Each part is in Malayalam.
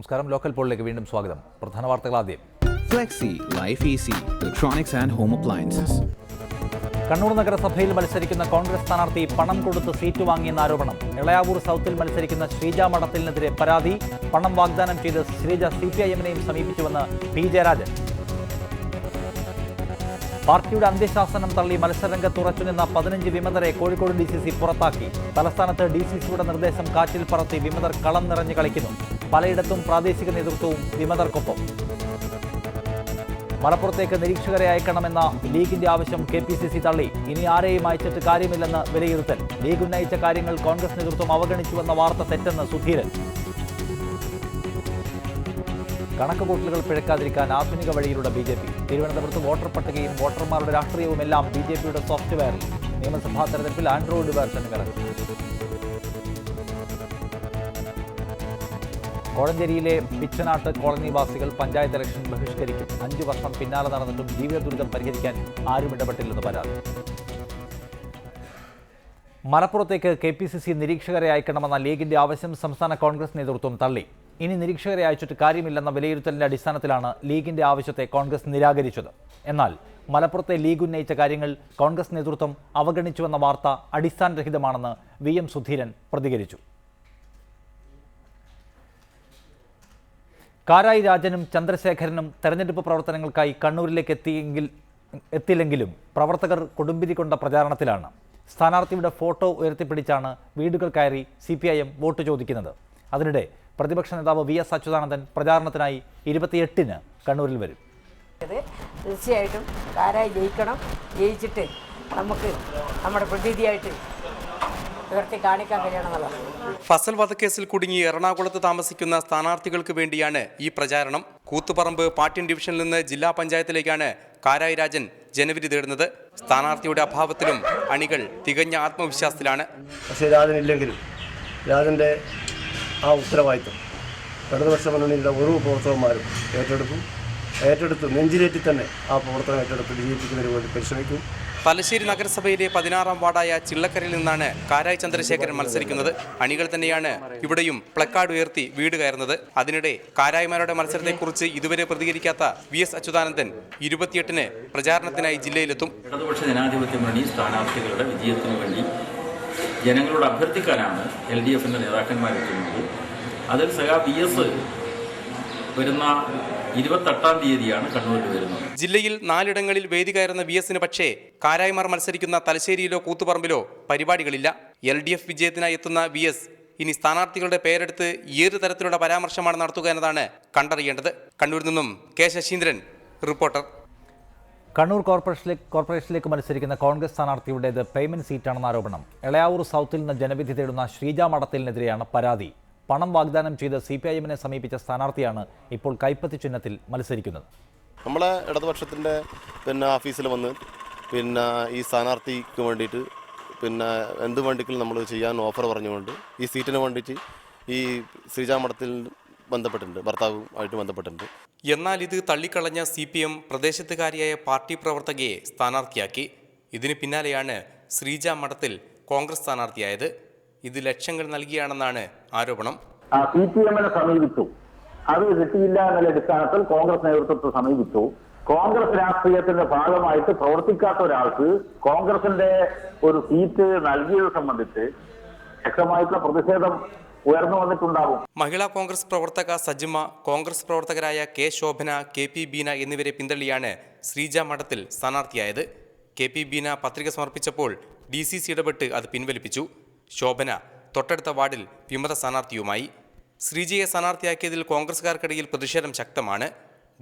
നമസ്കാരം. ലോക്കൽ പോളിലേക്ക് വീണ്ടും സ്വാഗതം. പ്രധാന വാർത്തകൾ ആദ്യം. Flexi Life Easy Electronics and Home Appliances. Kannur നഗരസഭയിൽ മത്സരിക്കുന്ന കോൺഗ്രസ് സ്ഥാനാർത്ഥി പണം കൊടുത്ത് സീറ്റ് വാങ്ങിയെന്ന ആരോപണം. എളയാവൂർ സൗത്തിൽ മത്സരിക്കുന്ന ശ്രീജ മഠത്തിലിനെതിരെ പരാതി. പണം വാഗ്ദാനം ചെയ്ത് ശ്രീജ CPIM-നെയും സമീപിച്ചുവെന്ന് P. ജയരാജൻ. പാർട്ടിയുടെ അന്ത്യശാസനം തള്ളി മത്സരരംഗത്ത് ഉറച്ചുനിന്ന 15 വിമതരെ കോഴിക്കോട് DCC പുറത്താക്കി. തലസ്ഥാനത്ത് DCCയുടെ നിർദ്ദേശം കാറ്റിൽ പറത്തി വിമതർ കളം നിറഞ്ഞു കളിക്കുന്നു. പലയിടത്തും പ്രാദേശിക നേതൃത്വവും വിമതർക്കൊപ്പം. മലപ്പുറത്തേക്ക് നിരീക്ഷകരെ അയക്കണമെന്ന ലീഗിന്റെ ആവശ്യം KPCC തള്ളി. ഇനി ആരെയും അയച്ചിട്ട് കാര്യമില്ലെന്ന് വിലയിരുത്തൽ. ലീഗ് ഉന്നയിച്ച കാര്യങ്ങൾ കോൺഗ്രസ് നേതൃത്വം അവഗണിച്ചുവെന്ന വാർത്ത തെറ്റെന്ന് സുധീരൻ. കണക്കുകൂട്ടലുകൾ പിഴക്കാതിരിക്കാൻ ആധുനിക വഴിയിലൂടെ BJP. തിരുവനന്തപുരത്ത് വോട്ടർ പട്ടികയും വോട്ടർമാരുടെ രാഷ്ട്രീയവുമെല്ലാം BJPയുടെ സോഫ്റ്റ്വെയറിൽ. നിയമസഭാ തെരഞ്ഞെടുപ്പിൽ ആൻഡ്രോയിഡ് വേർഷൻ ഇറങ്ങും. കോഴഞ്ചേരിയിലെ പിച്ചനാട്ട് കോളനിവാസികൾ പഞ്ചായത്ത് ഇലക്ഷൻ ബഹിഷ്കരിക്കും. 5 വർഷം പിന്നാലെ നടന്നിട്ടും ജീവിത ദുരിതം പരിഹരിക്കാൻ ആരും ഇടപെട്ടില്ലെന്ന് പരാതി. മലപ്പുറത്തേക്ക് KPCC നിരീക്ഷകരെ അയക്കണമെന്ന ലീഗിന്റെ ആവശ്യം സംസ്ഥാന കോൺഗ്രസ് നേതൃത്വം തള്ളി. ഇനി നിരീക്ഷകരെ അയച്ചിട്ട് കാര്യമില്ലെന്ന വിലയിരുത്തലിന്റെ അടിസ്ഥാനത്തിലാണ് ലീഗിന്റെ ആവശ്യത്തെ കോൺഗ്രസ് നിരാകരിച്ചത്. എന്നാൽ മലപ്പുറത്തെ ലീഗ് ഉന്നയിച്ച കാര്യങ്ങൾ കോൺഗ്രസ് നേതൃത്വം അവഗണിച്ചുവെന്ന വാർത്ത അടിസ്ഥാനരഹിതമാണെന്ന് VM സുധീരൻ പ്രതികരിച്ചു. കാരായി രാജനും ചന്ദ്രശേഖരനും തെരഞ്ഞെടുപ്പ് പ്രവർത്തനങ്ങൾക്കായി കണ്ണൂരിലേക്ക് എത്തിയില്ലെങ്കിലും പ്രവർത്തകർ കൊടുമ്പിരി കൊണ്ട പ്രചാരണത്തിലാണ്. സ്ഥാനാർത്ഥിയുടെ ഫോട്ടോ ഉയർത്തിപ്പിടിച്ചാണ് വീടുകൾ കയറി CPIM വോട്ട് ചോദിക്കുന്നത്. അതിനിടെ പ്രതിപക്ഷ നേതാവ് VS അച്യുതാനന്ദൻ പ്രചാരണത്തിനായി 28-ന് കണ്ണൂരിൽ വരും. തീർച്ചയായിട്ടും കാരായി ജയിക്കണം. ജയിച്ചിട്ട് നമുക്ക് നമ്മുടെ പ്രതിനിധിയായിട്ട് ഉയർത്തി കാണിക്കാൻ കഴിയണമെന്നുള്ളത്. ഫസൽ വധക്കേസിൽ കുടുങ്ങി എറണാകുളത്ത് താമസിക്കുന്ന സ്ഥാനാർത്ഥികൾക്ക് വേണ്ടിയാണ് ഈ പ്രചാരണം. കൂത്തുപറമ്പ് പാട്യം ഡിവിഷനിൽ നിന്ന് ജില്ലാ പഞ്ചായത്തിലേക്കാണ് കാരായി രാജൻ ജനവിധി തേടുന്നത്. സ്ഥാനാർത്ഥിയുടെ അഭാവത്തിലും അണികൾ തികഞ്ഞ ആത്മവിശ്വാസത്തിലാണ്. പക്ഷേ രാജനില്ലെങ്കിലും രാജൻ്റെ ആ ഉത്തരവാദിത്വം ഇടതുപക്ഷ മുന്നണിയുടെ ഓരോ പ്രവർത്തകന്മാരും ഏറ്റെടുത്ത് നെഞ്ചിലേറ്റി തന്നെ ആ പ്രവർത്തനം ഏറ്റെടുത്ത് വിജയിപ്പിക്കുന്നതിന് വേണ്ടി പരിശ്രമിക്കും. തലശ്ശേരി നഗരസഭയിലെ 16-ാം വാർഡായ ചിള്ളക്കരയിൽ നിന്നാണ് കാരായി ചന്ദ്രശേഖരൻ മത്സരിക്കുന്നത്. അണികൾ തന്നെയാണ് ഇവിടെയും പ്ലക്കാർഡ് ഉയർത്തി വീട് കയറുന്നത്. അതിനിടെ കാരായിമാരുടെ മത്സരത്തെക്കുറിച്ച് ഇതുവരെ പ്രതികരിക്കാത്ത VS അച്യുതാനന്ദൻ 28-ന് പ്രചാരണത്തിനായി ജില്ലയിലെത്തും. ഇടതുപക്ഷ ജനാധിപത്യ മുന്നണി സ്ഥാനാർത്ഥികളുടെ വിജയത്തിനു വേണ്ടി ജനങ്ങളോട് അഭ്യർത്ഥിക്കാനാണ് LDFന്റെ നേതാക്കന്മാരെത്തുന്നത്. അതിൽ VS വരുന്ന 28-ാം തീയതിയാണ് കണ്ണൂരിൽ വരുന്നത്. ജില്ലയിൽ 4 വേദി കയറുന്ന VSന് പക്ഷേ കാരായ്മാർ മത്സരിക്കുന്ന തലശ്ശേരിയിലോ കൂത്തുപറമ്പിലോ പരിപാടികളില്ല. LDF വിജയത്തിനായി എത്തുന്ന VS ഇനി സ്ഥാനാർത്ഥികളുടെ പേരെടുത്ത് ഏത് തരത്തിലുള്ള പരാമർശമാണ് നടത്തുക എന്നതാണ് കണ്ടറിയേണ്ടത്. കണ്ണൂരിൽ നിന്നും K. ശശീന്ദ്രൻ, റിപ്പോർട്ടർ. കണ്ണൂർ കോർപ്പറേഷനിലേക്ക് മത്സരിക്കുന്ന കോൺഗ്രസ് സ്ഥാനാർത്ഥിയുടേത് പേയ്മെന്റ് സീറ്റാണെന്ന ആരോപണം. എളയാവൂർ സൗത്തിൽ നിന്ന് ജനവിധി തേടുന്ന ശ്രീജ മഠത്തിലിനെതിരെയാണ് പരാതി. പണം വാഗ്ദാനം ചെയ്ത് CPIM-നെ സമീപിച്ച സ്ഥാനാർത്ഥിയാണ് ഇപ്പോൾ കൈപ്പത്തി ചിഹ്നത്തിൽ മത്സരിക്കുന്നത്. നമ്മളെ ഇടതുപക്ഷത്തിൻ്റെ ഓഫീസിൽ വന്ന് ഈ സ്ഥാനാർത്ഥിക്ക് വേണ്ടിയിട്ട് എന്ത് വേണ്ടിക്കും നമ്മൾ ചെയ്യാൻ ഓഫർ പറഞ്ഞുകൊണ്ട് ഈ സീറ്റിന് വേണ്ടിയിട്ട് ഈ ശ്രീജ മഠത്തിൽ ബന്ധപ്പെട്ടിട്ടുണ്ട്, ഭർത്താവുമായിട്ട് ബന്ധപ്പെട്ടിട്ടുണ്ട്. എന്നാൽ ഇത് തള്ളിക്കളഞ്ഞ CPM പ്രദേശത്തുകാരിയായ പാർട്ടി പ്രവർത്തകയെ സ്ഥാനാർത്ഥിയാക്കി. ഇതിന് പിന്നാലെയാണ് ശ്രീജ മഠത്തിൽ കോൺഗ്രസ് സ്ഥാനാർത്ഥിയായത്. ഇത് ലക്ഷങ്ങൾ നൽകിയാണെന്നാണ് ആരോപണം. CPM-നെ സമീപിച്ചു, അത് കിട്ടിയില്ല എന്നുള്ള അടിസ്ഥാനത്തിൽ കോൺഗ്രസ് നേതൃത്വത്തെ സമീപിച്ചു. കോൺഗ്രസ് രാഷ്ട്രീയത്തിന്റെ ഭാഗമായിട്ട് പ്രവർത്തിക്കാത്ത ഒരാൾക്ക് കോൺഗ്രസിന്റെ ഒരു സീറ്റ് നൽകിയത് സംബന്ധിച്ച് ശക്തമായിട്ടുള്ള പ്രതിഷേധം ഉയർന്നു വന്നിട്ടുണ്ടാകും. മഹിളാ കോൺഗ്രസ് പ്രവർത്തക സജിമ, കോൺഗ്രസ് പ്രവർത്തകരായ K. ശോഭന, KP ബീന എന്നിവരെ പിന്തള്ളിയാണ് ശ്രീജ മഠത്തിൽ സ്ഥാനാർത്ഥിയായത്. KP ബീന പത്രിക സമർപ്പിച്ചപ്പോൾ DCC ഇടപെട്ട് അത് പിൻവലിപ്പിച്ചു. ശോഭന തൊട്ടടുത്ത വാർഡിൽ വിമത സ്ഥാനാർത്ഥിയുമായി. ശ്രീജയെ സ്ഥാനാർത്ഥിയാക്കിയതിൽ കോൺഗ്രസുകാർക്കിടയിൽ പ്രതിഷേധം ശക്തമാണ്.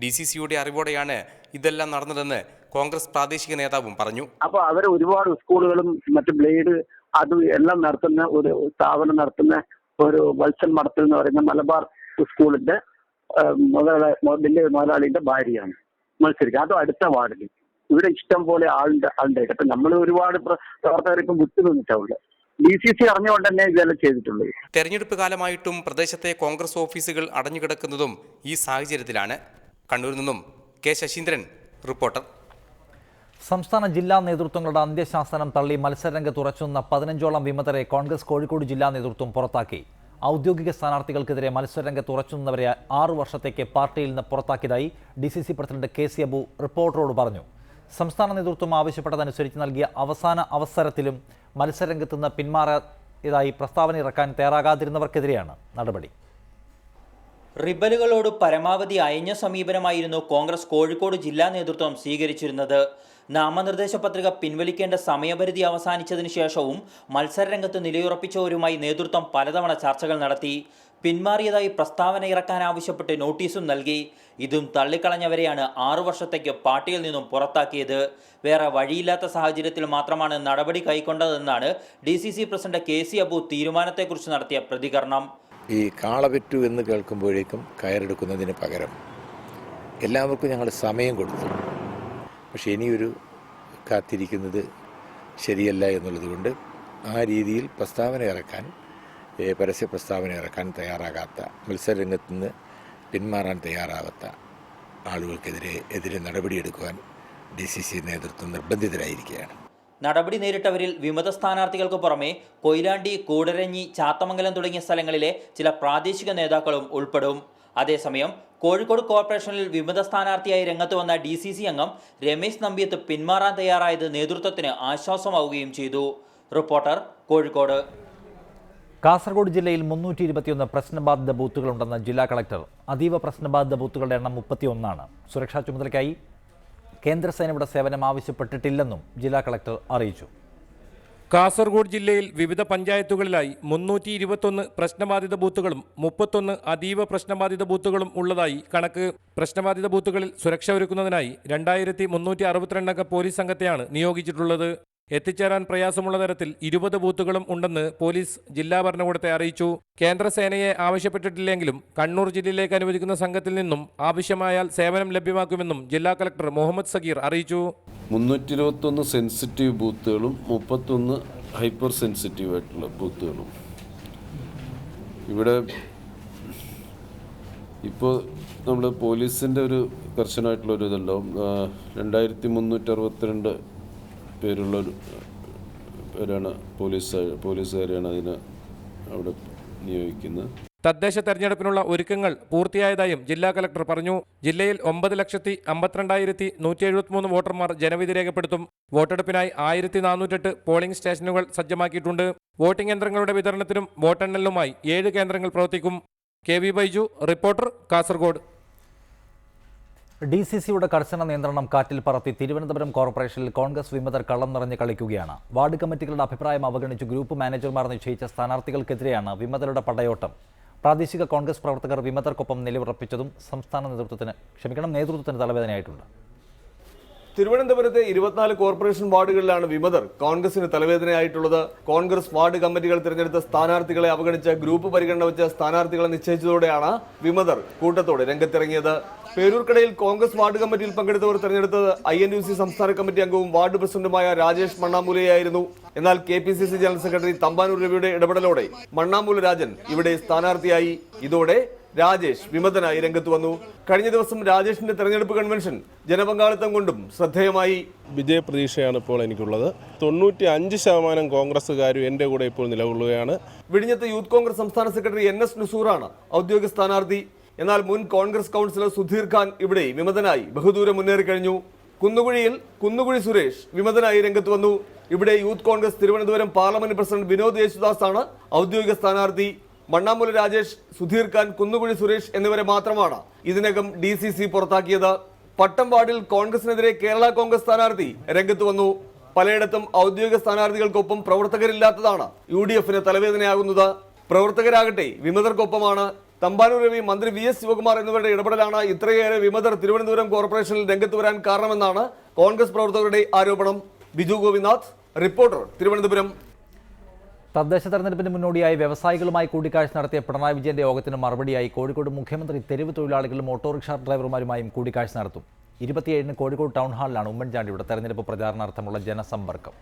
DCCയുടെ അറിവോടെയാണ് ഇതെല്ലാം നടന്നതെന്ന് കോൺഗ്രസ് പ്രാദേശിക നേതാവും പറഞ്ഞു. അപ്പൊ അവർ ഒരുപാട് സ്കൂളുകളും മറ്റ് ബ്ലേഡ് അത് എല്ലാം നടത്തുന്ന ഒരു സ്ഥാപനം നടത്തുന്ന ഒരു വത്സൻ മഠത്തിൽ എന്ന് പറയുന്ന മലബാർ സ്കൂളിന്റെ മുതലാളിയുടെ ഭാര്യയാണ് മത്സരിക്കുക. അതും അടുത്ത വാർഡിൽ. ഇവിടെ ഇഷ്ടം പോലെ ആളുണ്ട്. അപ്പൊ നമ്മൾ ഒരുപാട് പ്രവർത്തകർ ഇപ്പം വിട്ടു നിന്നിട്ടുള്ളത്. DCC അറിഞ്ഞുകൊണ്ട് തന്നെ ഇതെല്ലാം ചെയ്തിട്ടുള്ളത്. തെരഞ്ഞെടുപ്പ് കാലമായിട്ടും പ്രദേശത്തെ കോൺഗ്രസ് ഓഫീസുകൾ അടഞ്ഞുകിടക്കുന്നതും ഈ സാഹചര്യത്തിലാണ്. കണ്ണൂരിൽ നിന്നും K. ശശീന്ദ്രൻ, റിപ്പോർട്ടർ. സംസ്ഥാന ജില്ലാ നേതൃത്വങ്ങളുടെ അന്ത്യശാസനം തള്ളി മത്സരരംഗത്ത് ഉറച്ചുനിന്ന 15ഓളം വിമതരെ കോൺഗ്രസ് കോഴിക്കോട് ജില്ലാ നേതൃത്വം പുറത്താക്കി. ഔദ്യോഗിക സ്ഥാനാർത്ഥികൾക്കെതിരെ മത്സരരംഗത്ത് ഉറച്ചുനിന്നവരെ 6 വർഷത്തേക്ക് പാർട്ടിയിൽ നിന്ന് പുറത്താക്കിയതായി DCC പ്രസിഡന്റ് KC അബു റിപ്പോർട്ടറോട് പറഞ്ഞു. സംസ്ഥാന നേതൃത്വം ആവശ്യപ്പെട്ടതനുസരിച്ച് നൽകിയ അവസാന അവസരത്തിലും മത്സരരംഗത്ത് നിന്ന് പിന്മാറിയതായി പ്രസ്താവന ഇറക്കാൻ തയ്യാറാകാതിരുന്നവർക്കെതിരെയാണ് നടപടി. റിബലുകളോട് പരമാവധി അയഞ്ഞ സമീപനമായിരുന്നു കോൺഗ്രസ് കോഴിക്കോട് ജില്ലാ നേതൃത്വം സ്വീകരിച്ചിരുന്നത്. നാമനിർദ്ദേശ പത്രിക പിൻവലിക്കേണ്ട സമയപരിധി അവസാനിച്ചതിന് ശേഷവും മത്സരരംഗത്ത് നിലയുറപ്പിച്ചവരുമായി നേതൃത്വം പലതവണ ചർച്ചകൾ നടത്തി. പിന്മാറിയതായി പ്രസ്താവന ഇറക്കാൻ ആവശ്യപ്പെട്ട് നോട്ടീസും നൽകി. ഇതും തള്ളിക്കളഞ്ഞവരെയാണ് 6 വർഷത്തേക്ക് പാർട്ടിയിൽ നിന്നും പുറത്താക്കിയത്. വേറെ വഴിയില്ലാത്ത സാഹചര്യത്തിൽ മാത്രമാണ് നടപടി കൈക്കൊണ്ടതെന്നാണ് DCC പ്രസിഡന്റ് KC അബു തീരുമാനത്തെക്കുറിച്ച് നടത്തിയ പ്രതികരണം. ഈ കാളപെറ്റു എന്ന് കേൾക്കുമ്പോഴേക്കും കയറെടുക്കുന്നതിന് പകരം എല്ലാവർക്കും ഞങ്ങൾ സമയം കൊടുത്തു. പക്ഷേ ഇനിയൊരു കാത്തിരിക്കുന്നത് ശരിയല്ല എന്നുള്ളതുകൊണ്ട് ആ രീതിയിൽ പ്രസ്താവന ഇറക്കാൻ, പരസ്യ പ്രസ്താവന ഇറക്കാൻ തയ്യാറാകാത്ത, മത്സരരംഗത്ത് നിന്ന് പിന്മാറാൻ തയ്യാറാകാത്ത ആളുകൾക്കെതിരെ നടപടിയെടുക്കുവാൻ DCC നേതൃത്വം നിർബന്ധിതരായിരിക്കുകയാണ്. നടപടി നേരിട്ടവരിൽ വിമത സ്ഥാനാർത്ഥികൾക്ക് പുറമെ കൊയിലാണ്ടി, കൂടരഞ്ഞി, ചാത്തമംഗലം തുടങ്ങിയ സ്ഥലങ്ങളിലെ ചില പ്രാദേശിക നേതാക്കളും ഉൾപ്പെടും. അതേസമയം കോഴിക്കോട് കോർപ്പറേഷനിൽ വിമത സ്ഥാനാർത്ഥിയായി രംഗത്ത് വന്ന DCC അംഗം രമേശ് നമ്പിയത്ത് പിന്മാറാൻ തയ്യാറായത് നേതൃത്വത്തിന് ആശ്വാസമാവുകയും ചെയ്തു. റിപ്പോർട്ടർ, കോഴിക്കോട്. കാസർഗോഡ് ജില്ലയിൽ 321 പ്രശ്നബാധിത ബൂത്തുകളുണ്ടെന്ന് ജില്ലാ കളക്ടർ. അതീവ പ്രശ്നബാധിത ബൂത്തുകളുടെ എണ്ണം 31ആണ്. സുരക്ഷാ ചുമതലയ്ക്കായി കേന്ദ്രസേനയുടെ സേവനം ആവശ്യപ്പെട്ടിട്ടില്ലെന്നും ജില്ലാ കളക്ടർ അറിയിച്ചു. കാസർഗോഡ് ജില്ലയിൽ വിവിധ പഞ്ചായത്തുകളിലായി 321 പ്രശ്നബാധിത ബൂത്തുകളും 31 അതീവ പ്രശ്നബാധിത ബൂത്തുകളും ഉള്ളതായി കണക്ക്. പ്രശ്നബാധിത ബൂത്തുകളിൽ സുരക്ഷ ഒരുക്കുന്നതിനായി 2362 അംഗ പോലീസ് സംഘത്തെയാണ് നിയോഗിച്ചിട്ടുള്ളത്. എത്തിച്ചേരാൻ പ്രയാസമുള്ള തരത്തിൽ 20 ബൂത്തുകളും ഉണ്ടെന്ന് പോലീസ് ജില്ലാ ഭരണകൂടത്തെ അറിയിച്ചു. കേന്ദ്രസേനയെ ആവശ്യപ്പെട്ടിട്ടില്ലെങ്കിലും കണ്ണൂർ ജില്ലയിലേക്ക് അനുവദിക്കുന്ന സംഘത്തിൽ നിന്നും ആവശ്യമായാൽ സേവനം ലഭ്യമാക്കുമെന്നും ജില്ലാ കളക്ടർ മുഹമ്മദ് സഗീർ അറിയിച്ചു. 321 സെൻസിറ്റീവ് ബൂത്തുകളും 31 ഹൈപ്പർ സെൻസിറ്റീവ് ആയിട്ടുള്ള ബൂത്തുകളും. ഇവിടെ ഇപ്പോൾ നമ്മൾ പോലീസിൻ്റെ ഒരു കർശനമായിട്ടുള്ളൊരു ഇതുണ്ടാവും. 2362 പേരാണ് പോലീസുകാരെയാണ് അതിന് അവിടെ നിയോഗിക്കുന്നത്. തദ്ദേശ തെരഞ്ഞെടുപ്പിനുള്ള ഒരുക്കങ്ങൾ പൂർത്തിയായതായും ജില്ലാ കളക്ടർ പറഞ്ഞു. ജില്ലയിൽ 9,52,173 വോട്ടർമാർ ജനവിധി രേഖപ്പെടുത്തും. വോട്ടെടുപ്പിനായി 1408 പോളിംഗ് സ്റ്റേഷനുകൾ സജ്ജമാക്കിയിട്ടുണ്ട്. വോട്ടിംഗ് യന്ത്രങ്ങളുടെ വിതരണത്തിനും വോട്ടെണ്ണലിനുമായി 7 കേന്ദ്രങ്ങൾ പ്രവർത്തിക്കും. KV Baiju, reporter, Kasaragod. DCCയുടെ കർശന നിയന്ത്രണം കാറ്റിൽ പറത്തി തിരുവനന്തപുരം കോർപ്പറേഷനിൽ കോൺഗ്രസ് വിമതർ കള്ളം നിറഞ്ഞ് കളിക്കുകയാണ്. വാർഡ് കമ്മിറ്റികളുടെ അഭിപ്രായം അവഗണിച്ച് ഗ്രൂപ്പ് മാനേജർമാർ നിശ്ചയിച്ച സ്ഥാനാർത്ഥികൾക്കെതിരെയാണ് വിമതരുടെ പടയോട്ടം. പ്രാദേശിക കോൺഗ്രസ് പ്രവർത്തകർ വിമതർക്കൊപ്പം നിലയുറപ്പിച്ചതും സംസ്ഥാന നേതൃത്വത്തിന് തലവേദനയായിട്ടുണ്ട്. തിരുവനന്തപുരത്തെ 24 കോർപ്പറേഷൻ വാർഡുകളിലാണ് വിമതർ കോൺഗ്രസിന് തലവേദനയായിട്ടുള്ളത്. കോൺഗ്രസ് വാർഡ് കമ്മിറ്റികൾ തിരഞ്ഞെടുത്ത സ്ഥാനാർത്ഥികളെ അവഗണിച്ച് ഗ്രൂപ്പ് പരിഗണന വെച്ച സ്ഥാനാർത്ഥികളെ നിശ്ചയിച്ചതോടെയാണ് വിമതർ കൂട്ടത്തോടെ രംഗത്തിറങ്ങിയത്. പേരൂർക്കടയിൽ കോൺഗ്രസ് വാർഡ് കമ്മിറ്റിയിൽ പങ്കെടുത്തവർ തെരഞ്ഞെടുത്തത് INUC സംസ്ഥാന കമ്മിറ്റി അംഗവും വാർഡ് പ്രസിഡന്റുമായ രാജേഷ് മണ്ണാമൂലയായിരുന്നു. എന്നാൽ KPCC ജനറൽ സെക്രട്ടറി തമ്പാനൂർ രവിയുടെ ഇടപെടലോടെ മണ്ണാമൂല രാജൻ ഇവിടെ സ്ഥാനാർത്ഥിയായി. ഇതോടെ രാജേഷ് വിമതനായി രംഗത്ത് വന്നു. കഴിഞ്ഞ ദിവസം രാജേഷിന്റെ തെരഞ്ഞെടുപ്പ് കൺവെൻഷൻ ജനപങ്കാളിത്തം കൊണ്ടും ശ്രദ്ധേയമായി. വിജയപ്രതീക്ഷയാണ് ഇപ്പോൾ എനിക്കുള്ളത്. 95% കോൺഗ്രസ്സുകാരും എൻ്റെ കൂടെ ഇപ്പോൾ നിലകൊള്ളുകയാണ്. വിഴിഞ്ഞത്ത് യൂത്ത് കോൺഗ്രസ് സംസ്ഥാന സെക്രട്ടറി NS നുസൂറാണ് ഔദ്യോഗിക സ്ഥാനാർത്ഥി. എന്നാൽ മുൻ കോൺഗ്രസ് കൗൺസിലർ സുധീർ ഖാൻ ഇവിടെ വിമതനായി ബഹുദൂരം മുന്നേറി കഴിഞ്ഞു. കുന്നുകുഴി സുരേഷ് വിമതനായി രംഗത്ത് വന്നു. ഇവിടെ youth Congress Thiruvananthapuram parliament president Vinod Yesudas ആണ് ഔദ്യോഗിക സ്ഥാനാർത്ഥി. മണ്ണാമൂല രാജേഷ്, സുധീർ ഖാൻ, കുന്നുകുഴി സുരേഷ് എന്നിവരെ മാത്രമാണ് ഇതിനകം DCC പുറത്താക്കിയത്. പട്ടം വാർഡിൽ കോൺഗ്രസിനെതിരെ കേരള കോൺഗ്രസ് സ്ഥാനാർത്ഥി രംഗത്ത് വന്നു. പലയിടത്തും ഔദ്യോഗിക സ്ഥാനാർത്ഥികൾക്കൊപ്പം പ്രവർത്തകരില്ലാത്തതാണ് UDFന് തലവേദനയാകുന്നത്. പ്രവർത്തകരാകട്ടെ വിമതർക്കൊപ്പമാണ്. തമ്പാനൂർ രവി, മന്ത്രി VS ശിവകുമാർ എന്നിവരുടെ ഇടപെടലാണ് ഇത്രയേറെ വിമതർ തിരുവനന്തപുരം കോർപ്പറേഷനിൽ രംഗത്ത് വരാൻ കാരണമെന്നാണ് കോൺഗ്രസ് പ്രവർത്തകരുടെ ആരോപണം. ബിജു ഗോപിനാഥ്, റിപ്പോർട്ടർ, തിരുവനന്തപുരം. തദ്ദേശ തെരഞ്ഞെടുപ്പിന് മുന്നോടിയായി വ്യവസായികളുമായി കൂടിക്കാഴ്ച നടത്തിയ പിണറായി വിജയന്റെ യോഗത്തിന് മറുപടിയായി കോഴിക്കോട് മുഖ്യമന്ത്രി തെരുവ് തൊഴിലാളികളും ഓട്ടോറിക്ഷ ഡ്രൈവർമാരുമായും കൂടിക്കാഴ്ച നടത്തും. 27-ന് കോഴിക്കോട് ടൗൺ ഹാളിലാണ് ഉമ്മൻചാണ്ടിയുടെ തെരഞ്ഞെടുപ്പ് പ്രചാരണാർത്ഥമുള്ള ജനസമ്പർക്കം.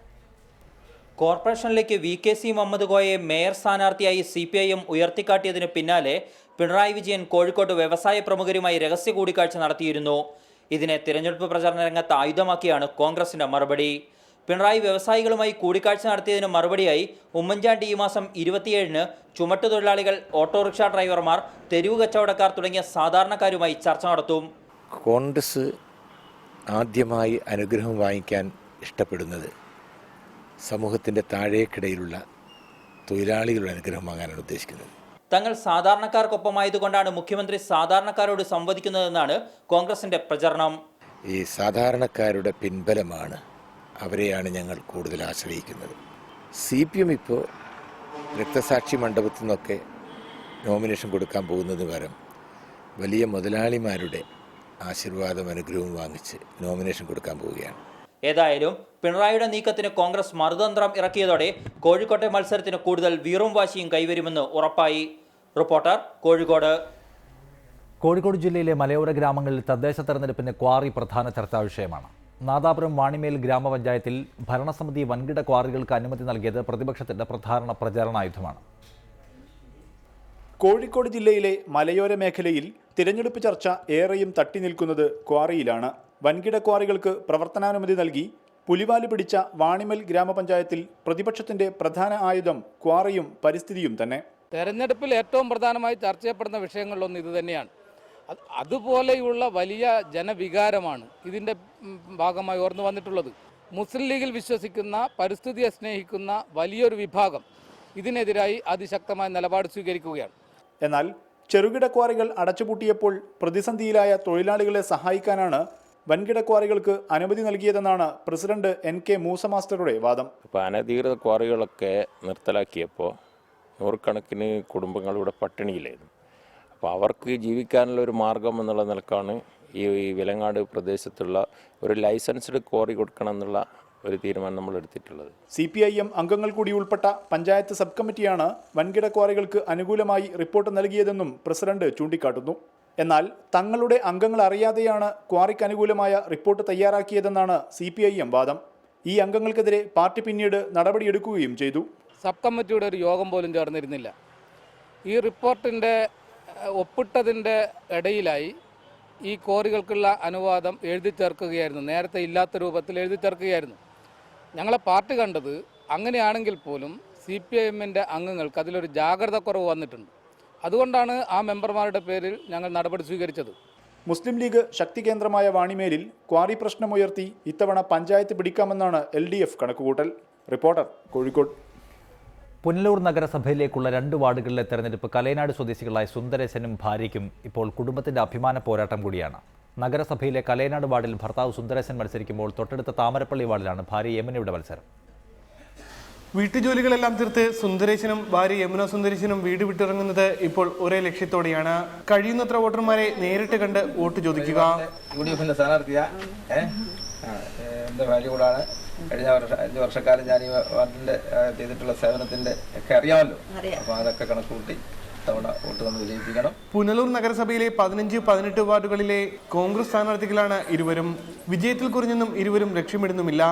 കോർപ്പറേഷനിലേക്ക് VKC മുഹമ്മദ് കോയയെ മേയർ സ്ഥാനാർത്ഥിയായി CPIM ഉയർത്തിക്കാട്ടിയതിന് പിന്നാലെ പിണറായി വിജയൻ കോഴിക്കോട് വ്യവസായ പ്രമുഖരുമായി രഹസ്യ കൂടിക്കാഴ്ച നടത്തിയിരുന്നു. ഇതിനെ തിരഞ്ഞെടുപ്പ് പ്രചാരണ രംഗത്ത് ആയുധമാക്കിയാണ് കോൺഗ്രസിന്റെ മറുപടി. പിണറായി വ്യവസായികളുമായി കൂടിക്കാഴ്ച നടത്തിയതിന് മറുപടിയായി ഉമ്മൻചാണ്ടി ഈ മാസം 27-ന് ചുമട്ടുതൊഴിലാളികൾ, ഓട്ടോറിക്ഷ ഡ്രൈവർമാർ, തെരുവു കച്ചവടക്കാർ തുടങ്ങിയ സാധാരണക്കാരുമായി ചർച്ച നടത്തും. കോൺഗ്രസ് ആദ്യമായി അനുഗ്രഹം വാങ്ങിക്കാൻ ഇഷ്ടപ്പെടുന്നത് സമൂഹത്തിൻ്റെ താഴേക്കിടയിലുള്ള തൊഴിലാളികളുടെ അനുഗ്രഹം വാങ്ങാനാണ് ഉദ്ദേശിക്കുന്നത്. തങ്ങൾ സാധാരണക്കാർക്കൊപ്പമായതുകൊണ്ടാണ് മുഖ്യമന്ത്രി സാധാരണക്കാരോട് സംവദിക്കുന്നതെന്നാണ് കോൺഗ്രസിന്റെ പ്രചരണം. ഈ സാധാരണക്കാരുടെ പിൻബലമാണ്, അവരെയാണ് ഞങ്ങൾ കൂടുതൽ ആശ്രയിക്കുന്നത്. CPM ഇപ്പോൾ രക്തസാക്ഷി മണ്ഡപത്തിൽ നിന്നൊക്കെ നോമിനേഷൻ കൊടുക്കാൻ പോകുന്നതിന് പകരം വലിയ മുതലാളിമാരുടെ ആശീർവാദം, അനുഗ്രഹവും വാങ്ങിച്ച് നോമിനേഷൻ കൊടുക്കാൻ പോവുകയാണ്. ഏതായാലും പിണറായിയുടെ നീക്കത്തിന് കോൺഗ്രസ് മറുതന്ത്രം ഇറക്കിയതോടെ കോഴിക്കോട്ടെ മത്സരത്തിന് കൂടുതൽ വീറും വാശിയും കൈവരുമെന്ന് ഉറപ്പായി. റിപ്പോർട്ടർ, കോഴിക്കോട്. കോഴിക്കോട് ജില്ലയിലെ മലയോര ഗ്രാമങ്ങളിൽ തദ്ദേശ തെരഞ്ഞെടുപ്പിന്റെ ക്വാറി പ്രധാന ചർച്ചാ വിഷയമാണ്. നാദാപുരം വാണിമേൽ ഗ്രാമപഞ്ചായത്തിൽ ഭരണസമിതി വൻകിട ക്വാറികൾക്ക് അനുമതി നൽകിയത് പ്രതിപക്ഷത്തിന്റെ പ്രധാന പ്രചാരണായുധമാണ്. കോഴിക്കോട് ജില്ലയിലെ മലയോര മേഖലയിൽ തിരഞ്ഞെടുപ്പ് ചർച്ച ഏറെയും തട്ടി നിൽക്കുന്നത് ക്വാറിയിലാണ്. വൻകിട ക്വാറികൾക്ക് പ്രവർത്തനാനുമതി നൽകി പുലിവാല് പിടിച്ച വാണിമേൽ ഗ്രാമപഞ്ചായത്തിൽ പ്രതിപക്ഷത്തിന്റെ പ്രധാന ആയുധം ക്വാറിയും പരിസ്ഥിതിയും തന്നെ. തെരഞ്ഞെടുപ്പിൽ ഏറ്റവും പ്രധാനമായി ചർച്ച ചെയ്യപ്പെടുന്ന വിഷയങ്ങളിലൊന്ന് ഇത് തന്നെയാണ്. അതുപോലെയുള്ള വലിയ ജനവികാരമാണ് ഇതിൻ്റെ ഭാഗമായി ഉയർന്നു വന്നിട്ടുള്ളത്. മുസ്ലിം ലീഗിൽ വിശ്വസിക്കുന്ന, പരിസ്ഥിതിയെ സ്നേഹിക്കുന്ന വലിയൊരു വിഭാഗം ഇതിനെതിരായി അതിശക്തമായ നിലപാട് സ്വീകരിക്കുകയാണ്. എന്നാൽ ചെറുകിട ക്വാറികൾ അടച്ചുപൂട്ടിയപ്പോൾ പ്രതിസന്ധിയിലായ തൊഴിലാളികളെ സഹായിക്കാനാണ് വൻകിട ക്വാറികൾക്ക് അനുമതി നൽകിയതെന്നാണ് പ്രസിഡന്റ് NK മൂസ മാസ്റ്ററുടെ വാദം. ഇപ്പോൾ അനധികൃത ക്വാറികളൊക്കെ നിർത്തലാക്കിയപ്പോൾ നൂറുകണക്കിന് കുടുംബങ്ങൾ ഇവിടെ പട്ടിണിയിലായിരുന്നു. അപ്പോൾ അവർക്ക് ജീവിക്കാനുള്ള ഒരു മാർഗം എന്നുള്ള നിലക്കാണ് ഈ വിലങ്ങാട് പ്രദേശത്തുള്ള ഒരു ലൈസൻസ്ഡ് ക്വാറി കൊടുക്കണം എന്നുള്ള ഒരു തീരുമാനം നമ്മൾ എടുത്തിട്ടുള്ളത്. CPIM അംഗങ്ങൾ കൂടി ഉൾപ്പെട്ട പഞ്ചായത്ത് സബ് കമ്മിറ്റിയാണ് വൻകിട ക്വാറികൾക്ക് അനുകൂലമായി റിപ്പോർട്ട് നൽകിയതെന്നും പ്രസിഡന്റ് ചൂണ്ടിക്കാട്ടുന്നു. എന്നാൽ തങ്ങളുടെ അംഗങ്ങൾ അറിയാതെയാണ് ക്വാറിക്ക് അനുകൂലമായ റിപ്പോർട്ട് തയ്യാറാക്കിയതെന്നാണ് CPIM വാദം. ഈ അംഗങ്ങൾക്കെതിരെ പാർട്ടി പിന്നീട് നടപടിയെടുക്കുകയും ചെയ്തു. സബ് കമ്മിറ്റിയുടെ ഒരു യോഗം പോലും ചേർന്നിരുന്നില്ല. ഈ റിപ്പോർട്ടിൻ്റെ ഒപ്പിട്ടതിൻ്റെ ഇടയിലായി ഈ ക്വാറികൾക്കുള്ള അനുവാദം എഴുതി ചേർക്കുകയായിരുന്നു. നേരത്തെ ഇല്ലാത്ത രൂപത്തിൽ എഴുതി ചേർക്കുകയായിരുന്നു. ഞങ്ങളെ പാർട്ടി കണ്ടത് അങ്ങനെയാണെങ്കിൽ പോലും CPIMൻ്റെ അംഗങ്ങൾക്ക് അതിലൊരു ജാഗ്രത കുറവ് വന്നിട്ടുണ്ട്. അതുകൊണ്ടാണ് ആ മെമ്പർമാരുടെ പേരിൽ ഞങ്ങൾ നടപടി സ്വീകരിച്ചത്. മുസ്ലിം ലീഗ് ശക്തി കേന്ദ്രമായ വാണിമേലിൽ ക്വാറി പ്രശ്നമുയർത്തി ഇത്തവണ പഞ്ചായത്ത് പിടിക്കാമെന്നാണ് LDF കണക്കുകൂട്ടൽ. റിപ്പോർട്ടർ, കോഴിക്കോട്. പുനലൂർ നഗരസഭയിലേക്കുള്ള 2 വാർഡുകളിലെ തെരഞ്ഞെടുപ്പ് കലയനാട് സ്വദേശികളായ സുന്ദരേശനും ഭാര്യയ്ക്കും ഇപ്പോൾ കുടുംബത്തിന്റെ അഭിമാന പോരാട്ടം കൂടിയാണ്. നഗരസഭയിലെ കലയനാട് വാർഡിൽ ഭർത്താവ് സുന്ദരേശൻ മത്സരിക്കുമ്പോൾ തൊട്ടടുത്ത താമരപ്പള്ളി വാർഡിലാണ് ഭാര്യ യമുനയുടെ മത്സരം. വീട്ടുജോലികളെല്ലാം തീർത്ത് സുന്ദരേശനും ഭാര്യ യമുന സുന്ദരേശനും വീട് വിട്ടിറങ്ങുന്നത് ഇപ്പോൾ ഒരേ ലക്ഷ്യത്തോടെയാണ്. കഴിയുന്നത്ര വോട്ടർമാരെ നേരിട്ട് കണ്ട് വോട്ട് ചോദിക്കുക. UDFിന്റെ സ്ഥാനാർത്ഥിയാണ്. എൻ്റെ ഭാര്യ കൂടാണ്. കഴിഞ്ഞ 5 വർഷക്കാലം ഞാൻ ഈ വാർഡിൻ്റെ ചെയ്തിട്ടുള്ള സേവനത്തിൻ്റെ ഒക്കെ അറിയാമല്ലോ. അപ്പോൾ അതൊക്കെ കണക്കുകൂട്ടി തവണ വോട്ട് തന്ന് വിജയിപ്പിക്കണം. പുനലൂർ നഗരസഭയിലെ 15, 18 വാർഡുകളിലെ കോൺഗ്രസ് സ്ഥാനാർത്ഥികളാണ് ഇരുവരും. വിജയത്തിൽ കുറിഞ്ഞൊന്നും ഇരുവരും ലക്ഷ്യമിടുന്നുമില്ല.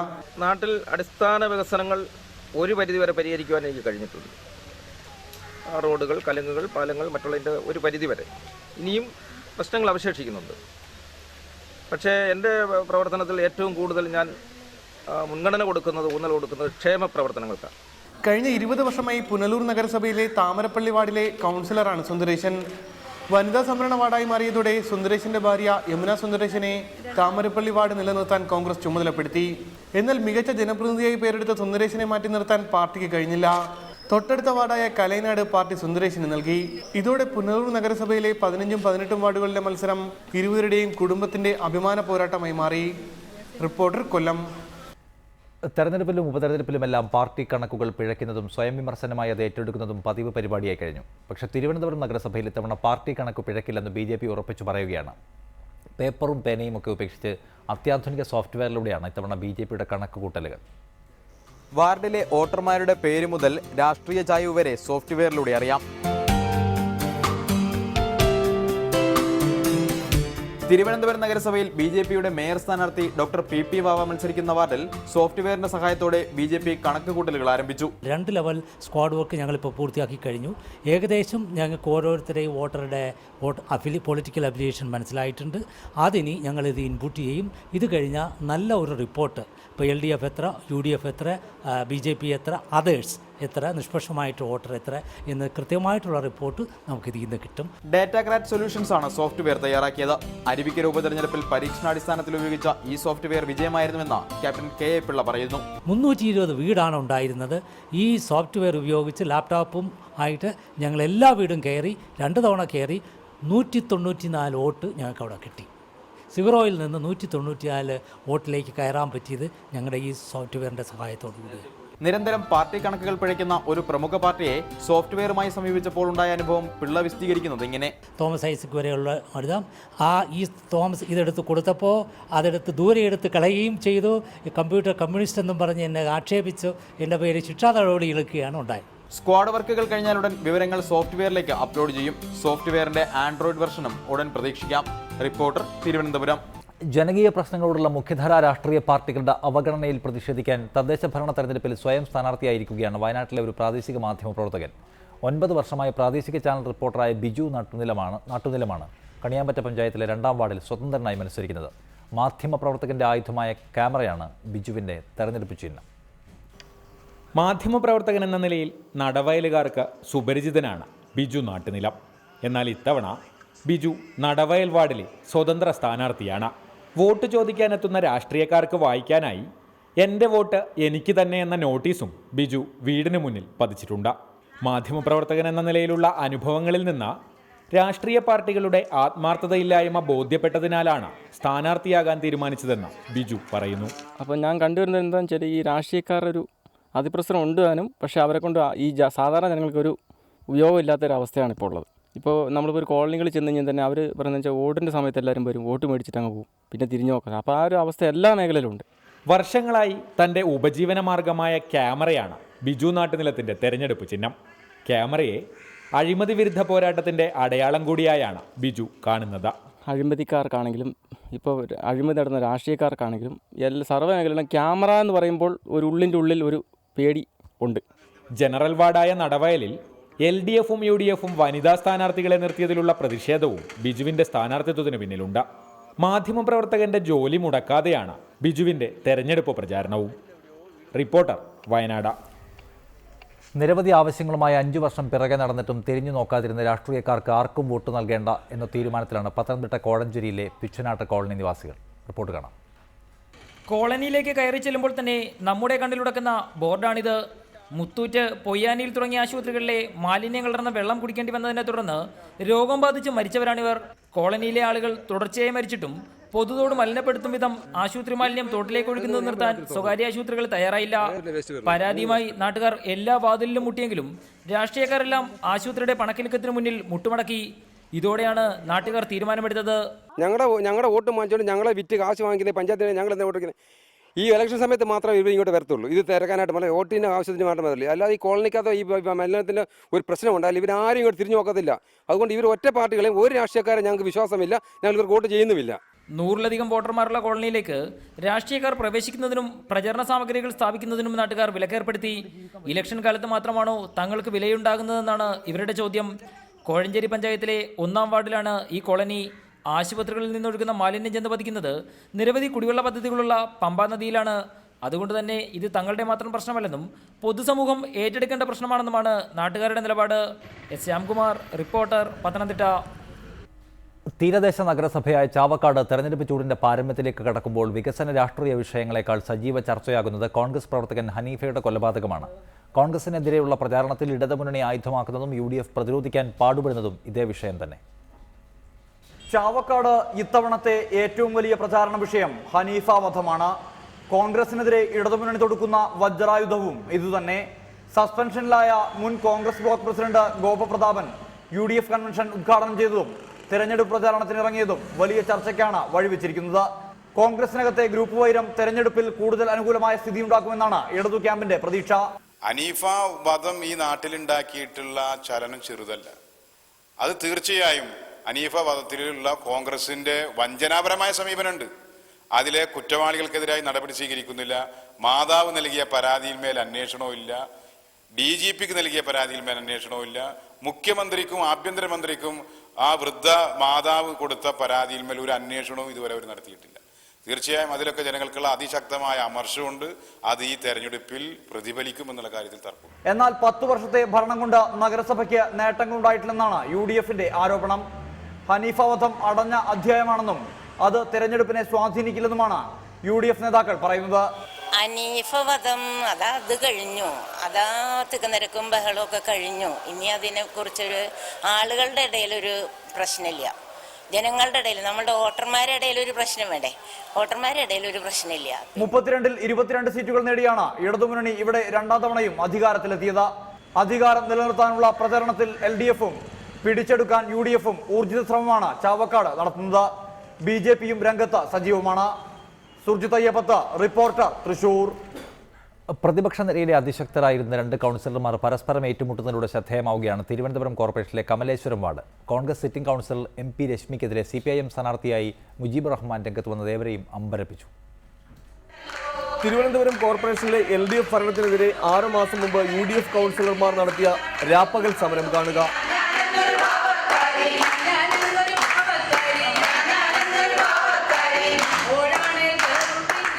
നാട്ടിൽ അടിസ്ഥാന വികസനങ്ങൾ ഒരു പരിധിവരെ പരിഹരിക്കുവാൻ എനിക്ക് കഴിഞ്ഞിട്ടുണ്ട്. റോഡുകൾ, കലുങ്ങുകൾ, പാലങ്ങൾ, മറ്റുള്ളതിൻ്റെ ഒരു പരിധിവരെ. ഇനിയും പ്രശ്നങ്ങൾ അവശേഷിക്കുന്നുണ്ട്. പക്ഷേ എൻ്റെ പ്രവർത്തനത്തിൽ ഏറ്റവും കൂടുതൽ ഞാൻ മുൻഗണന കൊടുക്കുന്നത്, ഊന്നൽ കൊടുക്കുന്നത് ക്ഷേമ പ്രവർത്തനങ്ങൾക്കാണ്. കഴിഞ്ഞ 20 വർഷമായി പുനലൂർ നഗരസഭയിലെ താമരപ്പള്ളി വാർഡിലെ കൗൺസിലറാണ് സുന്ദരേശൻ. വനിതാ സംവരണ വാർഡായി മാറിയതോടെ സുന്ദരേശന്റെ ഭാര്യ യമുന സുന്ദരേശനെ താമരപ്പള്ളി വാർഡ് നിലനിർത്താൻ കോൺഗ്രസ് ചുമതലപ്പെടുത്തി. എന്നാൽ മികച്ച ജനപ്രതിനിധിയായി പേരെടുത്ത സുന്ദരേശനെ മാറ്റി നിർത്താൻ പാർട്ടിക്ക് കഴിഞ്ഞില്ല. തൊട്ടടുത്ത വാർഡായ കലയനാട് പാർട്ടി സുന്ദരേശന് നൽകി. ഇതോടെ പുനലൂർ നഗരസഭയിലെ 15, 18 വാർഡുകളിലെ മത്സരം ഇരുവരുടെയും കുടുംബത്തിന്റെ അഭിമാന പോരാട്ടമായി മാറി. റിപ്പോർട്ടർ, കൊല്ലം. തെരഞ്ഞെടുപ്പിലും ഉപതെരഞ്ഞെടുപ്പിലുമെല്ലാം പാർട്ടി കണക്കുകൾ പിഴയ്ക്കുന്നതും സ്വയം വിമർശനമായി അത് ഏറ്റെടുക്കുന്നതും പതിവ് പരിപാടിയായി കഴിഞ്ഞു. പക്ഷേ തിരുവനന്തപുരം നഗരസഭയിൽ ഇത്തവണ പാർട്ടി കണക്ക് പിഴക്കില്ലെന്ന് BJP ഉറപ്പിച്ചു പറയുകയാണ്. പേപ്പറും പേനയും ഒക്കെ ഉപേക്ഷിച്ച് അത്യാധുനിക സോഫ്റ്റ്വെയറിലൂടെയാണ് ഇത്തവണ BJPയുടെ കണക്ക് കൂട്ടലുകൾ. വാർഡിലെ വോട്ടർമാരുടെ പേര് മുതൽ രാഷ്ട്രീയ ചായ്വ് വരെ സോഫ്റ്റ്വെയറിലൂടെ അറിയാം. തിരുവനന്തപുരം നഗരസഭയിൽ BJPയുടെ മേയർ സ്ഥാനാർത്ഥി ഡോക്ടർ PP വാവ മത്സരിക്കുന്ന വാർഡിൽ സോഫ്റ്റ്വെയറിന്റെ സഹായത്തോടെ BJP കണക്കുകൂട്ടലുകൾ ആരംഭിച്ചു. 2 ലെവൽ സ്ക്വാഡ് വർക്ക് ഞങ്ങളിപ്പോൾ പൂർത്തിയാക്കി കഴിഞ്ഞു. ഏകദേശം ഞങ്ങൾക്ക് ഓരോരുത്തരെയും വോട്ടറുടെ പൊളിറ്റിക്കൽ അഫിലിയേഷൻ മനസ്സിലായിട്ടുണ്ട്. അതിനി ഞങ്ങളിത് ഇൻപുട്ട് ചെയ്യും. ഇത് കഴിഞ്ഞാൽ നല്ല ഒരു റിപ്പോർട്ട്, ഇപ്പോൾ LDF എത്ര, UDF എത്ര, BJP എത്ര, അതേഴ്സ് എത്ര, നിഷ്പക്ഷമായിട്ട് വോട്ടർ എത്ര എന്ന് കൃത്യമായിട്ടുള്ള റിപ്പോർട്ട് നമുക്ക് ഇതിൽ നിന്ന് കിട്ടും. ഡാറ്റാക്രാറ്റ് സൊല്യൂഷൻസ് ആണ് സോഫ്റ്റ്വെയർ തയ്യാറാക്കിയത്. അരുവിക്കര ഉപതെരഞ്ഞെടുപ്പിൽ പരീക്ഷണാടിസ്ഥാനത്തിൽ ഉപയോഗിച്ച ഈ സോഫ്റ്റ്വെയർ വിജയമായിരുന്നുവെന്ന് ക്യാപ്റ്റൻ KA പിള്ള പറയുന്നു. 320 വീടാണ് ഉണ്ടായിരുന്നത്. ഈ സോഫ്റ്റ്വെയർ ഉപയോഗിച്ച് ലാപ്ടോപ്പും ആയിട്ട് ഞങ്ങൾ എല്ലാ വീടും കയറി 2 തവണ കയറി 194 വോട്ട് ഞങ്ങൾക്ക് അവിടെ കിട്ടി. 0യിൽ നിന്ന് 194 വോട്ടിലേക്ക് കയറാൻ പറ്റിയത് ഞങ്ങളുടെ ഈ സോഫ്റ്റ്വെയറിൻ്റെ സഹായത്തോടു കൂടി. നിരന്തരം പാർട്ടി കണക്കുകൾ പിഴയ്ക്കുന്ന ഒരു പ്രമുഖ പാർട്ടിയെ സോഫ്റ്റ്വെയറുമായി സമീപിച്ചപ്പോൾ ഉണ്ടായ അനുഭവം പിള്ള വിശദീകരിക്കുന്നത് ഇങ്ങനെ. തോമസ് ഐസക് വരെയുള്ള എഴുതാം. ഈ തോമസ് ഇതെടുത്ത് കൊടുത്തപ്പോൾ അതെടുത്ത് ദൂരെ എടുത്ത് കളയുകയും ചെയ്തു. കമ്പ്യൂട്ടർ കമ്മ്യൂണിസ്റ്റ് എന്നും പറഞ്ഞ് എന്നെ ആക്ഷേപിച്ചു. എൻ്റെ പേര് ശിക്ഷാ നടപടി എടുക്കുകയാണ് ഉണ്ടായത്. സ്ക്വാഡ് വർക്കുകൾ കഴിഞ്ഞാലുടൻ വിവരങ്ങൾ സോഫ്റ്റ്വെയറിലേക്ക് അപ്ലോഡ് ചെയ്യും. സോഫ്റ്റ്വെയറിന്റെ ആൻഡ്രോയിഡ് വെർഷനും ഉടൻ പ്രതീക്ഷിക്കാം. റിപ്പോർട്ടർ, തിരുവനന്തപുരം. ജനകീയ പ്രശ്നങ്ങളോടുള്ള മുഖ്യധാരാ രാഷ്ട്രീയ പാർട്ടികളുടെ അവഗണനയിൽ പ്രതിഷേധിക്കാൻ തദ്ദേശ ഭരണ തെരഞ്ഞെടുപ്പിൽ സ്വയം സ്ഥാനാർത്ഥിയായിരിക്കുകയാണ് വയനാട്ടിലെ ഒരു പ്രാദേശിക മാധ്യമ പ്രവർത്തകൻ. 9 വർഷമായി പ്രാദേശിക ചാനൽ റിപ്പോർട്ടറായ ബിജു നാട്ടുനിലമാണ് കണിയാമ്പറ്റ പഞ്ചായത്തിലെ 2ാം വാർഡിൽ സ്വതന്ത്രനായി മത്സരിക്കുന്നത്. മാധ്യമ പ്രവർത്തകന്റെ ആയുധമായ ക്യാമറയാണ് ബിജുവിന്റെ തെരഞ്ഞെടുപ്പ് ചിഹ്നം. മാധ്യമപ്രവർത്തകൻ എന്ന നിലയിൽ നടവയലുകാർക്ക് സുപരിചിതനാണ് ബിജു നാട്ടുനിലം. എന്നാൽ ഇത്തവണ ബിജു നടവയൽ വാർഡിലെ സ്വതന്ത്ര സ്ഥാനാർത്ഥിയാണ്. വോട്ട് ചോദിക്കാനെത്തുന്ന രാഷ്ട്രീയക്കാർക്ക് വായിക്കാനായി എൻ്റെ വോട്ട് എനിക്ക് തന്നെ എന്ന നോട്ടീസും ബിജു വീടിന് മുന്നിൽ പതിച്ചിട്ടുണ്ട്. മാധ്യമപ്രവർത്തകൻ എന്ന നിലയിലുള്ള അനുഭവങ്ങളിൽ നിന്ന് രാഷ്ട്രീയ പാർട്ടികളുടെ ആത്മാർത്ഥതയില്ലായ്മ ബോധ്യപ്പെട്ടതിനാലാണ് സ്ഥാനാർത്ഥിയാകാൻ തീരുമാനിച്ചതെന്ന് ബിജു പറയുന്നു. അപ്പോൾ ഞാൻ കണ്ടുവരുന്നത് എന്താണെന്ന് വെച്ചാൽ ഈ രാഷ്ട്രീയക്കാരൊരു അതിപ്രസരം ഉണ്ട് താനും, പക്ഷേ അവരെ കൊണ്ട് ഈ സാധാരണ ജനങ്ങൾക്കൊരു ഉപയോഗമില്ലാത്തൊരവസ്ഥയാണ് ഇപ്പോൾ ഉള്ളത്. ഇപ്പോൾ നമ്മളിപ്പോൾ ഒരു കോളനികളിൽ ചെന്ന് കഴിഞ്ഞാൽ തന്നെ അവർ പറയുന്നത് വെച്ചാൽ വോട്ടിൻ്റെ സമയത്ത് എല്ലാവരും വരും, വോട്ട് മേടിച്ചിട്ട് അങ്ങ് പോകും, പിന്നെ തിരിഞ്ഞു നോക്കാം. അപ്പോൾ ആ ഒരു അവസ്ഥ എല്ലാ മേഖലയിലും ഉണ്ട്. വർഷങ്ങളായി തൻ്റെ ഉപജീവന മാർഗമായ ക്യാമറയാണ് ബിജു നാട്ടുനിലത്തിൻ്റെ തെരഞ്ഞെടുപ്പ് ചിഹ്നം. ക്യാമറയെ അഴിമതി വിരുദ്ധ പോരാട്ടത്തിൻ്റെ അടയാളം കൂടിയായാണ് ബിജു കാണുന്നത്. അഴിമതിക്കാർക്കാണെങ്കിലും ഇപ്പോൾ അഴിമതി നടന്ന രാഷ്ട്രീയക്കാർക്കാണെങ്കിലും എല്ലാ സർവ്വ മേഖലയിലും ക്യാമറ എന്ന് പറയുമ്പോൾ ഒരു ഉള്ളിൻ്റെ ഉള്ളിൽ ഒരു പേടി ഉണ്ട്. ജനറൽ വാർഡായ നടവയലിൽ LDFും UDFും വനിതാ സ്ഥാനാർത്ഥികളെ നിർത്തിയതിലുള്ള പ്രതിഷേധവും ബിജുവിൻ്റെ സ്ഥാനാർത്ഥിത്വത്തിന് പിന്നിലുണ്ട്. മാധ്യമപ്രവർത്തകന്റെ ജോലി മുടക്കാതെയാണ് ബിജുവിൻ്റെ തെരഞ്ഞെടുപ്പ് പ്രചാരണവും. റിപ്പോർട്ടർ, വയനാട്. നിരവധി ആവശ്യങ്ങളുമായി 5 വർഷം പിറകെ നടന്നിട്ടും തിരിഞ്ഞു നോക്കാതിരുന്ന രാഷ്ട്രീയക്കാർക്ക് ആർക്കും വോട്ട് നൽകേണ്ട എന്ന തീരുമാനത്തിലാണ് പത്തനംതിട്ട കോഴഞ്ചേരിയിലെ പിച്ചനാട്ട് കോളനി നിവാസികൾ. റിപ്പോർട്ട് കാണാം. കോളനിയിലേക്ക് കയറി ചെല്ലുമ്പോൾ തന്നെ നമ്മുടെ കണ്ണിലുടക്കുന്ന ബോർഡാണിത്. മുത്തൂറ്റ്, പൊയ്യാനിയിൽ തുടങ്ങിയ ആശുപത്രികളിലെ മാലിന്യങ്ങൾ നിറഞ്ഞ വെള്ളം കുടിക്കേണ്ടി വന്നതിനെ തുടർന്ന് രോഗം ബാധിച്ച് മരിച്ചവരാണിവർ. കോളനിയിലെ ആളുകൾ തുടർച്ചയായി മരിച്ചിട്ടും പൊതുതോട് മലിനപ്പെടുത്തും വിധം ആശുപത്രി മാലിന്യം തോട്ടിലേക്ക് ഒഴുകുന്നത് നിർത്താൻ സ്വകാര്യ ആശുപത്രികൾ തയ്യാറായില്ല. പരാതിയുമായി നാട്ടുകാർ എല്ലാ വാതിലിലും മുട്ടിയെങ്കിലും രാഷ്ട്രീയക്കാരെല്ലാം ആശുപത്രിയുടെ പണക്കിലുക്കത്തിന് മുന്നിൽ മുട്ടുമടക്കി. ഇതോടെയാണ് നാട്ടുകാർ തീരുമാനമെടുത്തത്. ഞങ്ങളുടെ വോട്ട് വാങ്ങിച്ചുകൊണ്ട് ഞങ്ങളെ വിറ്റ് കാശ് വാങ്ങിക്കുന്നത് പഞ്ചായത്തിന് ഞങ്ങൾ എന്താ വോട്ടിക്കുന്നത്? ഈ ഇലക്ഷൻ സമയത്ത് മാത്രമേ ഇവർ ഇങ്ങോട്ട് വരത്തുള്ളൂ. ഇത് തിരക്കാനായിട്ട് മതി, വോട്ടിൻ്റെ ആവശ്യത്തിന് മാത്രം വരില്ല. അല്ലാതെ ഈ കോളനിക്കകത്ത് ഈ മലിനത്തിൻ്റെ ഒരു പ്രശ്നം ഉണ്ടായാലും ഇവരാരും ഇങ്ങോട്ട് തിരിഞ്ഞു നോക്കത്തില്ല. അതുകൊണ്ട് ഇവർ ഒറ്റ പാർട്ടികളെയും ഒരു രാഷ്ട്രീയക്കാരെ ഞങ്ങൾക്ക് വിശ്വാസമില്ല, ഞങ്ങൾ ഇവർക്ക് വോട്ട് ചെയ്യുന്നുമില്ല. 100-ലധികം വോട്ടർമാരുള്ള കോളനിയിലേക്ക് രാഷ്ട്രീയക്കാർ പ്രവേശിക്കുന്നതിനും പ്രചരണ സാമഗ്രികൾ സ്ഥാപിക്കുന്നതിനും നാട്ടുകാർ വിലക്കേർപ്പെടുത്തി. ഇലക്ഷൻ കാലത്ത് മാത്രമാണോ തങ്ങൾക്ക് വിലയുണ്ടാകുന്നതെന്നാണ് ഇവരുടെ ചോദ്യം. കോഴഞ്ചേരി പഞ്ചായത്തിലെ 1ാം വാർഡിലാണ് ഈ കോളനി. ആശുപത്രികളിൽ നിന്നൊഴുകുന്ന മാലിന്യം ചെന്ന് പതിക്കുന്നത് നിരവധി കുടിവെള്ള പദ്ധതികളുള്ള പമ്പാ നദിയിലാണ്. അതുകൊണ്ട് തന്നെ ഇത് തങ്ങളുടെ മാത്രം പ്രശ്നമല്ലെന്നും പൊതുസമൂഹം ഏറ്റെടുക്കേണ്ട പ്രശ്നമാണെന്നുമാണ് നാട്ടുകാരുടെ നിലപാട്. ശ്യാംകുമാർ, റിപ്പോർട്ടർ, പത്തനംതിട്ട. തീരദേശ നഗരസഭയായ ചാവക്കാട് തെരഞ്ഞെടുപ്പ് ചൂടിന്റെ പാരമ്യത്തിലേക്ക് കടക്കുമ്പോൾ വികസന രാഷ്ട്രീയ വിഷയങ്ങളെക്കാൾ സജീവ ചർച്ചയാകുന്നത് കോൺഗ്രസ് പ്രവർത്തകൻ ഹനീഫയുടെ കൊലപാതകമാണ്. കോൺഗ്രസിനെതിരെയുള്ള പ്രചാരണത്തിൽ ഇടതുമുന്നണി ആയുധമാക്കുന്നതും UDF പ്രതിരോധിക്കാൻ പാടുപെടുന്നതും ഇതേ വിഷയം തന്നെ. ചാവക്കാട് ഇത്തവണത്തെ ഏറ്റവും വലിയ പ്രചാരണ വിഷയം ഹനീഫ വധമാണ്. കോൺഗ്രസിനെതിരെ ഇടതുമുന്നണി തൊടുക്കുന്ന വജ്രായുധവും ഇതുതന്നെ. സസ്പെൻഷനിലായ മുൻ Congress block president Gopaprathapan UDF convention ഉദ്ഘാടനം ചെയ്തതും തെരഞ്ഞെടുപ്പ് പ്രചാരണത്തിനിറങ്ങിയതും വലിയ ചർച്ചയ്ക്കാണ് വഴിവെച്ചിരിക്കുന്നത്. കോൺഗ്രസിനകത്തെ ഗ്രൂപ്പ് വൈരം തെരഞ്ഞെടുപ്പിൽ കൂടുതൽ അനുകൂലമായ സ്ഥിതിയുണ്ടാക്കുമെന്നാണ് ഇടതു ക്യാമ്പിന്റെ പ്രതീക്ഷ. ഹനീഫ വധം ഈ നാട്ടിലുണ്ടാക്കിയിട്ടുള്ള ചലനം ചെറുതല്ല. അത് തീർച്ചയായും ഹനീഫ വധത്തിലുള്ള കോൺഗ്രസിൻ്റെ വഞ്ചനാപരമായ സമീപനമുണ്ട്. അതിലെ കുറ്റവാളികൾക്കെതിരായി നടപടി സ്വീകരിക്കുന്നില്ല. മാതാവ് നൽകിയ പരാതിയിൽ മേൽ അന്വേഷണവും ഇല്ല. DGPക്ക് നൽകിയ പരാതിയിൽ മേൽ അന്വേഷണവും ഇല്ല. മുഖ്യമന്ത്രിക്കും ആഭ്യന്തരമന്ത്രിക്കും ആ വൃദ്ധ മാതാവ് കൊടുത്ത പരാതിയിൽ മേൽ ഒരു അന്വേഷണവും ഇതുവരെ അവർ നടത്തിയിട്ടില്ല. തീർച്ചയായും അതിലൊക്കെ ജനങ്ങൾക്കുള്ള അതിശക്തമായ അമർഷമുണ്ട്. അത് ഈ തെരഞ്ഞെടുപ്പിൽ പ്രതിഫലിക്കും എന്നുള്ള കാര്യത്തിൽ തർക്കം. എന്നാൽ 10 വർഷത്തെ ഭരണം കൊണ്ട് നഗരസഭയ്ക്ക് നേട്ടങ്ങളുണ്ടായിട്ടില്ലെന്നാണ് UDFന്റെ ആരോപണം. ഹനീഫ വധം അടഞ്ഞ അധ്യായമാണെന്നും അത് തെരഞ്ഞെടുപ്പിനെ സ്വാധീനിക്കില്ലെന്നുമാണ് UDF നേതാക്കൾ പറയുന്നത്. ഹനീഫ വധം അത് കഴിഞ്ഞു, അതാ തിക്കുനിരക്കും ബഹളമൊക്കെ കഴിഞ്ഞു. ഇനി അതിനെക്കുറിച്ചൊരു ആളുകളുടെ ഇടയിലൊരു പ്രശ്നമില്ല. ജനങ്ങളുടെ ഇടയിൽ, നമ്മുടെ വോട്ടർമാരുടെ ഇടയിൽ ഒരു പ്രശ്നം വേണ്ടേ? വോട്ടർമാരുടെ ഇടയിൽ ഒരു പ്രശ്നമില്ല. 32-ൽ 22 സീറ്റുകൾ നേടിയാണ് ഇടതുമുന്നണി ഇവിടെ 2ാം തവണയും അധികാരത്തിലെത്തിയത്. അധികാരം നിലനിർത്താനുള്ള പ്രചരണത്തിൽ LDFും പിടിച്ചെടുക്കാൻ UDFും ഊർജിത ശ്രമമാണ് ചാവക്കാട് നടത്തുന്നത്. BJPയും രംഗത്ത് സജീവമാണ്. സുർജിത് അയ്യപ്പത്ത്, റിപ്പോർട്ടർ, തൃശൂർ. പ്രതിപക്ഷ നിരയിലെ അതിശക്തരായിരുന്ന 2 കൗൺസിലർമാർ പരസ്പരം ഏറ്റുമുട്ടുന്നതിലൂടെ ശ്രദ്ധേയമാവുകയാണ് തിരുവനന്തപുരം കോർപ്പറേഷനിലെ Kamaleswaram ward. Congress sitting councillor MP രശ്മിക്കെതിരെ CPIM സ്ഥാനാർത്ഥിയായി മുജീബുർ റഹ്മാൻ രംഗത്ത് വന്നത് ഏവരെയും അമ്പരപ്പിച്ചു. തിരുവനന്തപുരം കോർപ്പറേഷനിലെ LDF ഭരണത്തിനെതിരെ 6 മാസം മുമ്പ് UDF കൗൺസിലർമാർ നടത്തിയ രാപ്പകൽ സമരം കാണുക.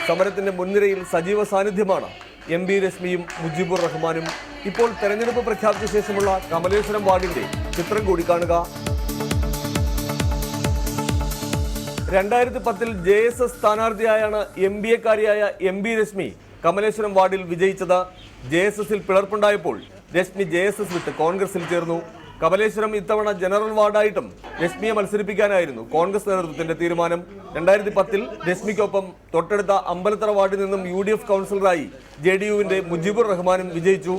സമരത്തിന്റെ മുൻനിരയിൽ സജീവ സാന്നിധ്യമാണ് MP രശ്മിയും മുജീബുർ റഹ്മാനും. ഇപ്പോൾ തെരഞ്ഞെടുപ്പ് പ്രഖ്യാപിച്ച ശേഷമുള്ള കമലേശ്വരം വാർഡിന്റെ ചിത്രം കൂടി കാണുക. 2010-ൽ JSS സ്ഥാനാർത്ഥിയായാണ് MBA-കാരിയായ MP രശ്മി കമലേശ്വരം വാർഡിൽ വിജയിച്ചത്. JSSൽ പിളർപ്പുണ്ടായപ്പോൾ രശ്മി JSS വിട്ട് കോൺഗ്രസിൽ ചേർന്നു. കമലേശ്വരം ഇത്തവണ ജനറൽ വാർഡായിട്ടും രശ്മിയെ മത്സരിപ്പിക്കാനായിരുന്നു കോൺഗ്രസ് നേതൃത്വത്തിന്റെ തീരുമാനം. 2010-ൽ രശ്മിക്കൊപ്പം തൊട്ടടുത്ത അമ്പലത്തറ വാർഡിൽ നിന്നും UDF കൗൺസിലറായി JDUവിന്റെ മുജീബുർ റഹ്മാനും വിജയിച്ചു.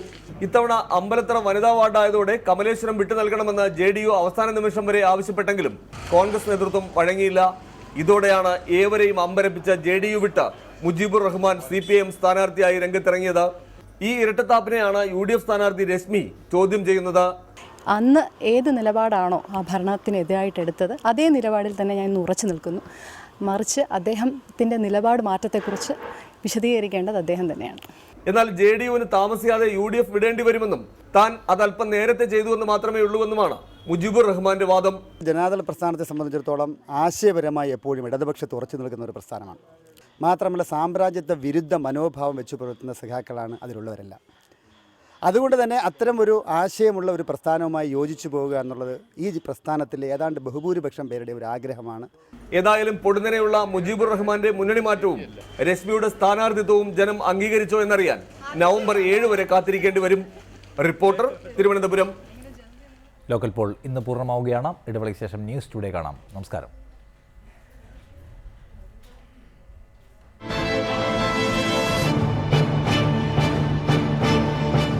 ഇത്തവണ അമ്പലത്തറ വനിതാ വാർഡായതോടെ കമലേശ്വരം വിട്ടു നൽകണമെന്ന് JDU അവസാന നിമിഷം വരെ ആവശ്യപ്പെട്ടെങ്കിലും കോൺഗ്രസ് നേതൃത്വം വഴങ്ങിയില്ല. ഇതോടെയാണ് ഏവരെയും അമ്പരപ്പിച്ച JDU വിട്ട് മുജീബുർ റഹ്മാൻ CPIM സ്ഥാനാർത്ഥിയായി രംഗത്തിറങ്ങിയത്. ഈ ഇരട്ടത്താപ്പിനെയാണ് UDF സ്ഥാനാർത്ഥി രശ്മി ചോദ്യം ചെയ്യുന്നത്. അന്ന് ഏത് നിലപാടാണോ ആ ഭരണത്തിനെതിരായിട്ട് എടുത്തത് അതേ നിലപാടിൽ തന്നെ ഞാൻ ഇന്ന് ഉറച്ചു നിൽക്കുന്നു. മറിച്ച് അദ്ദേഹത്തിൻ്റെ നിലപാട് മാറ്റത്തെക്കുറിച്ച് വിശദീകരിക്കേണ്ടത് അദ്ദേഹം തന്നെയാണ്. എന്നാൽ JDUവിന് താമസിയാതെ UDF വിടേണ്ടി വരുമെന്നും താൻ അതല്പം നേരത്തെ ചെയ്തുവെന്ന് മാത്രമേ ഉള്ളൂവെന്നുമാണ് മുജീബുർ റഹ്മാന്റെ വാദം. ജനതാദൾ പ്രസ്ഥാനത്തെ സംബന്ധിച്ചിടത്തോളം ആശയപരമായി എപ്പോഴും ഇടതുപക്ഷത്ത് ഉറച്ചു നിൽക്കുന്ന ഒരു പ്രസ്ഥാനമാണ്. മാത്രമല്ല സാമ്രാജ്യത്വ വിരുദ്ധ മനോഭാവം വെച്ചു പുലർത്തുന്ന സഖാക്കളാണ് അതിലുള്ളവരെല്ലാം. അതുകൊണ്ട് തന്നെ അത്തരം ഒരു ആശയമുള്ള ഒരു പ്രസ്ഥാനവുമായി യോജിച്ചു പോവുക എന്നുള്ളത് ഈ പ്രസ്ഥാനത്തിലെ ഏതാണ്ട് ബഹുഭൂരിപക്ഷം പേരുടെ ഒരു ആഗ്രഹമാണ്. ഏതായാലും പൊടുന്നനെയുള്ള മുജീബുർ റഹ്മാന്റെ മുന്നണി മാറ്റവും രശ്മിയുടെ സ്ഥാനാർത്ഥിത്വവും ജനം അംഗീകരിച്ചോ എന്നറിയാൻ നവംബർ 7 വരെ കാത്തിരിക്കേണ്ടി വരും. റിപ്പോർട്ടർ, തിരുവനന്തപുരം. ലോക്കൽ പോൾ ഇന്ന് പൂർണ്ണമാവുകയാണ്. ഇടവേളയ്ക്ക് ശേഷം ന്യൂസ് ടുഡേ കാണാം. നമസ്കാരം.